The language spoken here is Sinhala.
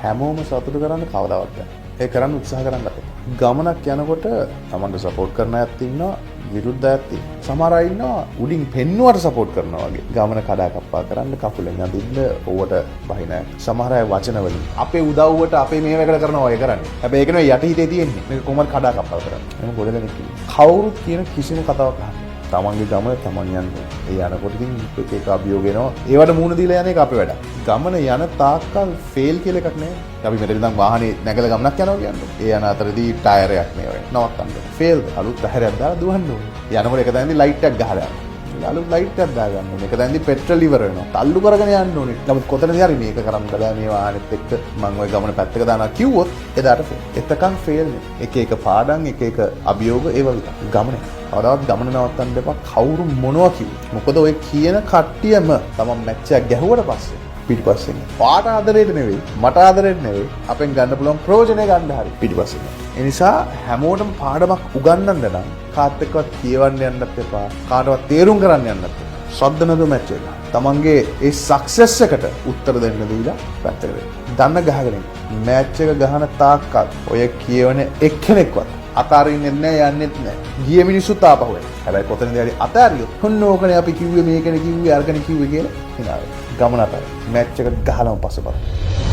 හැමෝම සතුටු කරන්න කවදාවත් බෑ. ඒ කරන්න උත්සාහ කරන්න අපේ. ගමනක් යනකොට තමන්ට සපෝට් කරන අයත් ඉන්නවා, විරුද්ධ අයත් ඉන්නවා. සමහර අය ඉන්නවා උඩින් පෙන්නුවට සපෝට් කරනවා වගේ. ගමන කඩාකප්පා කරන්න කකුලෙන් අදින්න ඕවට බහින අය. සමහර අය වචන වලින් අපේ උදව්වට අපේ මේවකට කරනවා ඔය කරන්නේ. හැබැයි ඒක නෙවෙයි යටිහිතේ තියෙන්නේ. මේක කොහොමද කඩාකප්පා කරන්නේ. එහෙනම් ගොඩ දෙනෙක් ඉන්නවා. කවුරුත් කියන කිසිම කතාවක් අහන්න. තමන්ගේ ගමන තමන් යන්නේ. ඒ යනකොට ඉතින් එක අභියෝග එනවා. ඒවට මුහුණ දීලා යන එක අපේ වැඩ. ගමන යන තාක්කල් ෆේල් කියලා එකක් නෑ. අපි මෙතන ඉඳන් වාහනේ නැගලා ගමනක් යනවා කියන්නේ. ඒ යන අතරදී ටයර් එකක් නේ ඔය. නවත්තන්න. ෆේල් අලුත් ටයරයක් දාලා දුවන්න ඕනේ. යනකොට එක තැනදී ලයිට් එකක් ගහලා යනවා. අලුත් ලයිට් එකක් දාගන්න ඕනේ. එක තැනදී පෙට්‍රල් ඉවර වෙනවා. තල්ලු කරගෙන යන්න ඕනේ. නමුත් කොතනදී හරි මේක කරන්න බෑ මේ වාහනේත් එක්ක මම ওই ගමන පැත්තක දානවා කිව්වොත් එදාට ෆේල්. එතකන් ෆේල් නේ. එක එක පාඩම් එක එක අභියෝග ඒව විතර. ගමනේ කවදාවත් ගමන නවත්තන්න එපා කවුරු මොනවා කිව්වොත්. මොකද ඔය කියන කට්ටියම තමන් මැච් එකක් ගැහුවට පස්සේ පිටිපස්සෙන් පාට ආදරේට නෙවෙයි මට ආදරේට නෙවෙයි අපෙන් ගන්න පුළුවන් ප්‍රයෝජනය ගන්න හරි පිටිපස්සෙන්. ඒ නිසා හැමෝටම පාඩමක් උගන්වන්න නම් කාත් එක්කවත් කියවන්න යන්නත් එපා කාටවත් තේරුම් කරන්න යන්නත් එපා. ශ්‍රද්ධ නැතුව මැච් එක. තමන්ගේ ඒ සක්සස් එකට උත්තර දෙන්න දීලා පැත්තකට වෙන්න. දන්න ගහගෙන මැච් එක ගහන තාක්කල් ඔය කියවන එක්කෙනෙක්වත් අතාරින්නෙත් නෑ යන්නෙත් නෑ. ගිය මිනිස්සුත් ආපහු එනවා. හැබැයි කොතනද හරි අතාරියොත් ඔන්න ඕකනේ අපි කිව්වේ මේකනේ කිව්වේ අරකනේ කිව්වේ කියලා හිනාවෙ. ගමන අතර මැච් එක ගහලම පස්සේ බලන්න.